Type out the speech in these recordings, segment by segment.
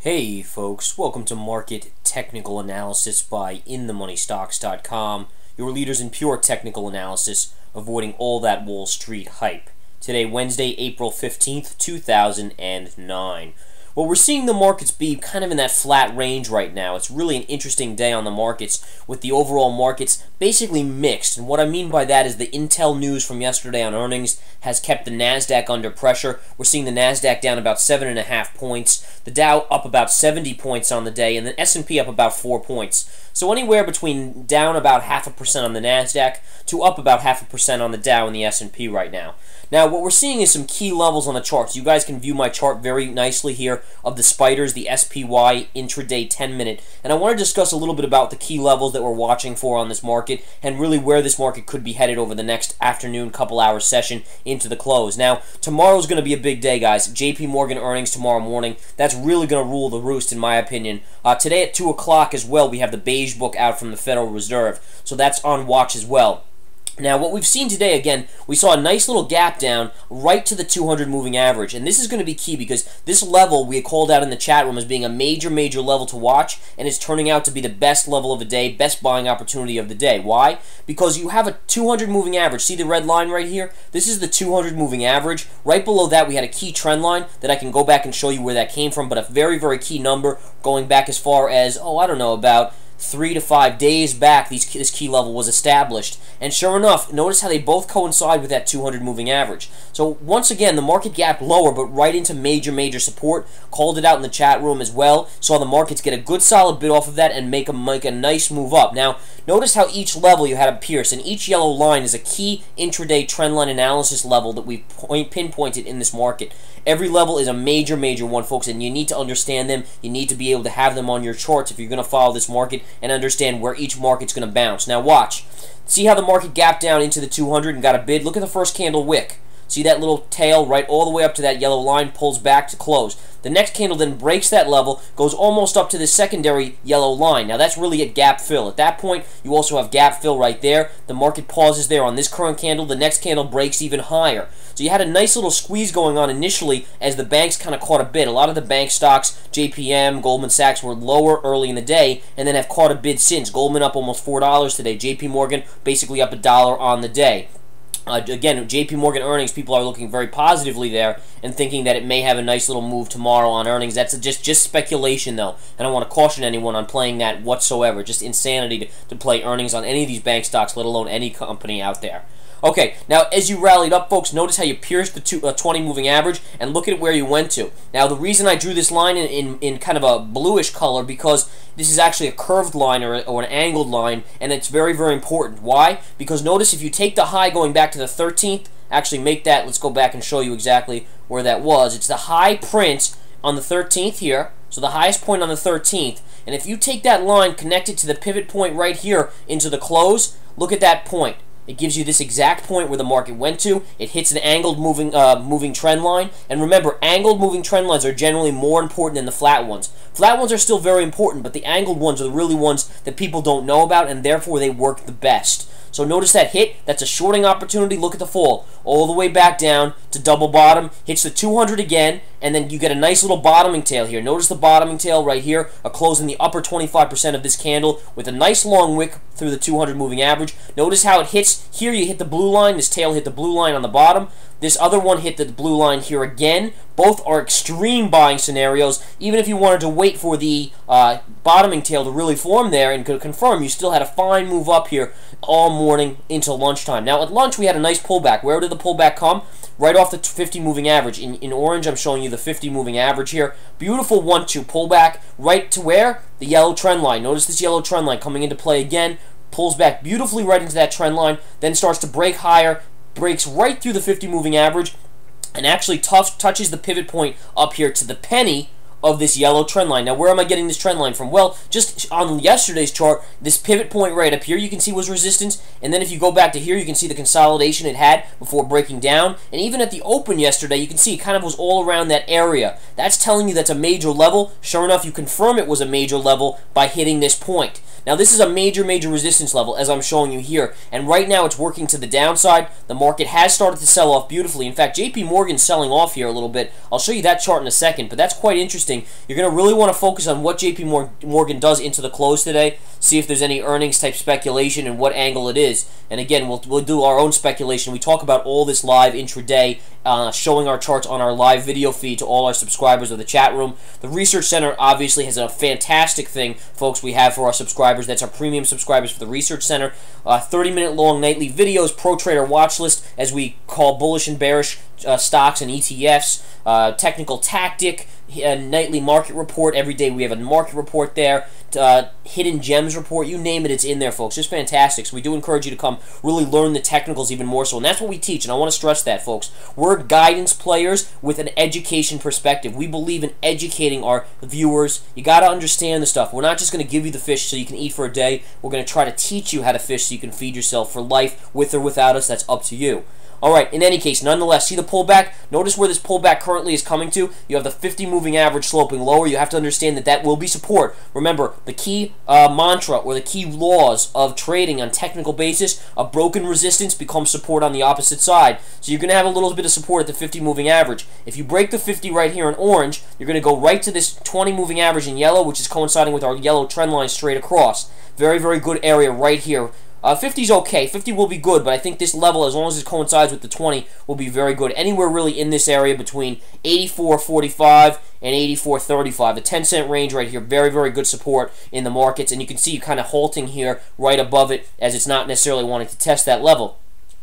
Hey folks, welcome to Market Technical Analysis by InTheMoneyStocks.com, your leaders in pure technical analysis, avoiding all that Wall Street hype. Today, Wednesday, April 15th, 2009. Well, we're seeing the markets be kind of in that flat range right now. It's really an interesting day on the markets, with the overall markets basically mixed. And what I mean by that is the Intel news from yesterday on earnings has kept the NASDAQ under pressure. We're seeing the NASDAQ down about 7.5 points, the Dow up about 70 points on the day, and the S&P up about 4 points. So anywhere between down about 0.5% on the NASDAQ to up about 0.5% on the Dow and the S&P right now. Now, what we're seeing is some key levels on the charts. You guys can view my chart very nicely here of the spiders, the SPY intraday 10-minute. And I want to discuss a little bit about the key levels that we're watching for on this market and really where this market could be headed over the next afternoon, couple-hour session into the close. Now, tomorrow's going to be a big day, guys. JPM earnings tomorrow morning. That's really going to rule the roost, in my opinion. Today at 2 o'clock as well, we have the Beige book out from the Federal Reserve. So that's on watch as well. Now, what we've seen today, again, we saw a nice little gap down right to the 200 moving average. And this is going to be key because this level we called out in the chat room as being a major level to watch, and it's turning out to be the best level of the day, best buying opportunity of the day. Why? Because you have a 200 moving average. See the red line right here? This is the 200 moving average. Right below that, we had a key trend line that I can go back and show you where that came from, but a very key number going back as far as, I don't know, about 3 to 5 days back, this key level was established. And sure enough, notice how they both coincide with that 200 moving average. So once again, the market gap lower, but right into major support. Called it out in the chat room as well. Saw the markets get a good solid bid off of that and make a nice move up. Now, notice how each level you had a pierce, and each yellow line is a key intraday trendline analysis level that we've pinpointed in this market. Every level is a major one, folks, and you need to understand them. You need to be able to have them on your charts if you're going to follow this market and understand where each market's going to bounce. Now watch. See how the market gapped down into the 200 and got a bid? Look at the first candle wick. See that little tail right all the way up to that yellow line, pulls back to close. The next candle then breaks that level, goes almost up to the secondary yellow line. Now that's really a gap fill. At that point, you also have gap fill right there. The market pauses there on this current candle. The next candle breaks even higher. So you had a nice little squeeze going on initially as the banks kind of caught a bid. A lot of the bank stocks, JPM, Goldman Sachs, were lower early in the day and then have caught a bid since. Goldman up almost $4 today. JP basically up $1 on the day. Again, JPM earnings, people are looking very positively there and thinking that it may have a nice little move tomorrow on earnings. That's just speculation, though, and I want to caution anyone on playing that whatsoever. Just insanity to play earnings on any of these bank stocks, let alone any company out there. Okay, now as you rallied up, folks, notice how you pierced the 20 moving average, and look at where you went to. Now, the reason I drew this line in kind of a bluish color, because this is actually a curved line or an angled line, and it's very important. Why? Because notice if you take the high going back to the 13th, actually make that, let's go back and show you exactly where that was. It's the high print on the 13th here, so the highest point on the 13th, and if you take that line, connect it to the pivot point right here into the close, look at that point. It gives you this exact point where the market went to. It hits an angled moving trend line. And remember, angled moving trend lines are generally more important than the flat ones. Flat ones are still very important, but the angled ones are the really ones that people don't know about, and therefore they work the best. So notice that hit. That's a shorting opportunity. Look at the fall. All the way back down to double bottom. Hits the 200 again, and then you get a nice little bottoming tail here. Notice the bottoming tail right here. A close in the upper 25% of this candle with a nice long wick through the 200 moving average. Notice how it hits. Here you hit the blue line. This tail hit the blue line on the bottom. This other one hit the blue line here again. Both are extreme buying scenarios. Even if you wanted to wait for the bottoming tail to really form there and could confirm, you still had a fine move up here all morning into lunchtime. Now at lunch we had a nice pullback. Where did the pullback come? Right off the 50 moving average. In orange I'm showing you the 50 moving average here. Beautiful 1-2 pullback right to where? The yellow trend line. Notice this yellow trend line coming into play again. Pulls back beautifully right into that trend line. Then starts to break higher. Breaks right through the 50 moving average and actually touches the pivot point up here to the penny of this yellow trend line. Now, where am I getting this trend line from? Well, just on yesterday's chart, this pivot point right up here you can see was resistance, and then if you go back to here, you can see the consolidation it had before breaking down, and even at the open yesterday, you can see it kind of was all around that area. That's telling you that's a major level. Sure enough, you confirm it was a major level by hitting this point. Now, this is a major resistance level, as I'm showing you here, and right now it's working to the downside. The market has started to sell off beautifully. In fact, JP Morgan's selling off here a little bit. I'll show you that chart in a second, but that's quite interesting. You're going to really want to focus on what JP Morgan does into the close today, see if there's any earnings type speculation and what angle it is. And again, we'll do our own speculation. We talk about all this live intraday, showing our charts on our live video feed to all our subscribers of the chat room. The Research Center obviously has a fantastic thing, folks, we have for our subscribers. That's our premium subscribers for the Research Center. 30-minute long nightly videos, pro trader watch list, as we call bullish and bearish stocks and ETFs, technical tactic, nightly market report. Every day we have a market report there, hidden gems report, you name it, it's in there, folks. Just fantastic. So we do encourage you to come really learn the technicals even more so, and that's what we teach, and I want to stress that, folks. We're guidance players with an education perspective. We believe in educating our viewers. You got to understand the stuff. We're not just going to give you the fish so you can eat for a day. We're going to try to teach you how to fish so you can feed yourself for life, with or without us. That's up to you. Alright, in any case, nonetheless, see the pullback? Notice where this pullback currently is coming to. You have the 50 moving average sloping lower. You have to understand that that will be support. Remember, the key mantra or the key laws of trading on technical basis, a broken resistance becomes support on the opposite side. So you're going to have a little bit of support at the 50 moving average. If you break the 50 right here in orange, you're going to go right to this 20 moving average in yellow, which is coinciding with our yellow trend line straight across. Very good area right here. 50 is okay. 50 will be good, but I think this level, as long as it coincides with the 20, will be very good. Anywhere really in this area between 84.45 and 84.35. The 10-cent range right here, very good support in the markets, and you can see you kind of halting here right above it as it's not necessarily wanting to test that level.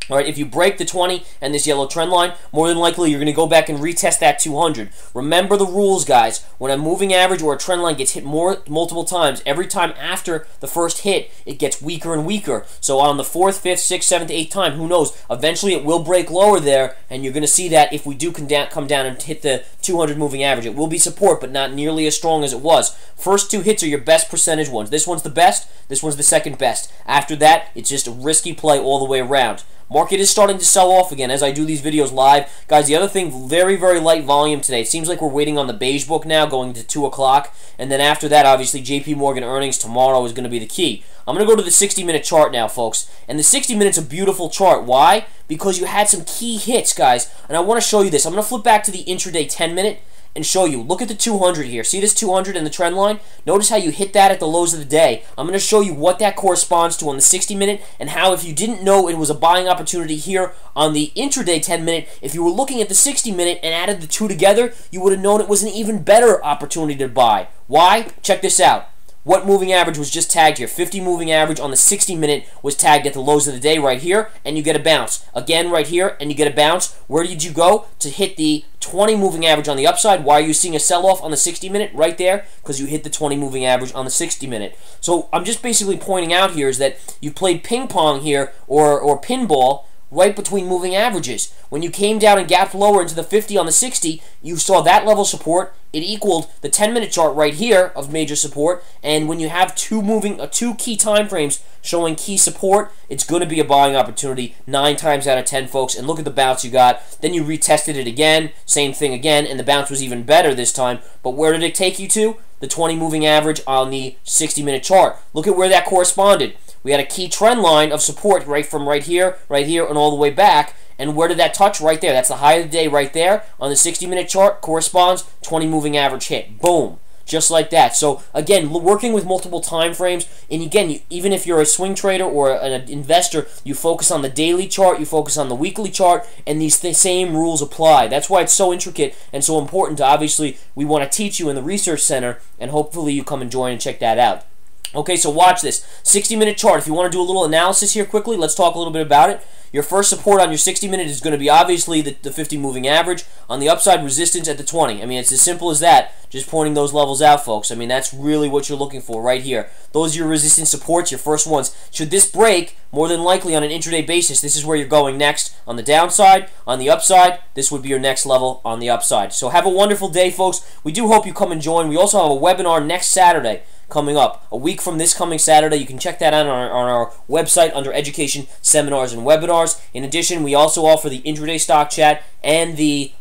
Alright, if you break the 20 and this yellow trend line, more than likely you're going to go back and retest that 200. Remember the rules, guys. When a moving average or a trend line gets hit multiple times, every time after the first hit, it gets weaker and weaker. So on the 4th, 5th, 6th, 7th, 8th time, who knows? Eventually it will break lower there, and you're going to see that if we do come down and hit the 200 moving average. It will be support, but not nearly as strong as it was. First two hits are your best percentage ones. This one's the best, this one's the second best. After that, it's just a risky play all the way around. Market is starting to sell off again as I do these videos live. Guys, the other thing, very light volume today. It seems like we're waiting on the Beige book now, going to 2 o'clock. And then after that, obviously, JP Morgan earnings tomorrow is going to be the key. I'm going to go to the 60-minute chart now, folks. And the 60 minutes is a beautiful chart. Why? Because you had some key hits, guys. And I want to show you this. I'm going to flip back to the intraday 10-minute. And show you. Look at the 200 here. See this 200 in the trend line? Notice how you hit that at the lows of the day. I'm going to show you what that corresponds to on the 60-minute and how, if you didn't know it was a buying opportunity here on the intraday 10-minute, if you were looking at the 60-minute and added the two together, you would have known it was an even better opportunity to buy. Why? Check this out. What moving average was just tagged here? 50 moving average on the 60-minute was tagged at the lows of the day right here, and you get a bounce. Again right here, and you get a bounce. Where did you go to hit the 20 moving average on the upside? Why are you seeing a sell-off on the 60-minute? Right there, because you hit the 20 moving average on the 60-minute. So I'm just basically pointing out here is that you played ping-pong here, or pinball, right between moving averages. When you came down and gapped lower into the 50 on the 60, you saw that level support. It equaled the 10-minute chart right here of major support, and when you have two key time frames showing key support, it's going to be a buying opportunity 9 times out of 10, folks. And look at the bounce you got. Then you retested it again, same thing again, and the bounce was even better this time. But where did it take you to? The 20 moving average on the 60-minute chart. Look at where that corresponded. We had a key trend line of support right from right here, and all the way back. And where did that touch? Right there. That's the high of the day right there. On the 60-minute chart corresponds 20 moving average hit. Boom. Just like that. So, again, working with multiple time frames, and again, even if you're a swing trader or an investor, you focus on the daily chart, you focus on the weekly chart, and these same rules apply. That's why it's so intricate and so important to, obviously, we want to teach you in the Research Center, and hopefully you come and join and check that out. Okay, so watch this. 60-minute chart. If you want to do a little analysis here quickly, let's talk a little bit about it. Your first support on your 60-minute is going to be obviously the 50 moving average. On the upside, resistance at the 20. I mean, it's as simple as that. Just pointing those levels out, folks. I mean, that's really what you're looking for right here. Those are your resistance supports, your first ones. Should this break, more than likely on an intraday basis, this is where you're going next. On the downside, on the upside, this would be your next level on the upside. So have a wonderful day, folks. We do hope you come and join. We also have a webinar next Saturday. coming up. A week from this coming Saturday. You can check that out on our website under Education, Seminars, and Webinars. In addition, we also offer the Intraday Stock Chat and the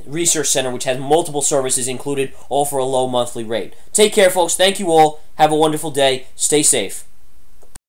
Research Center, which has multiple services included, all for a low monthly rate. Take care, folks. Thank you all. Have a wonderful day. Stay safe.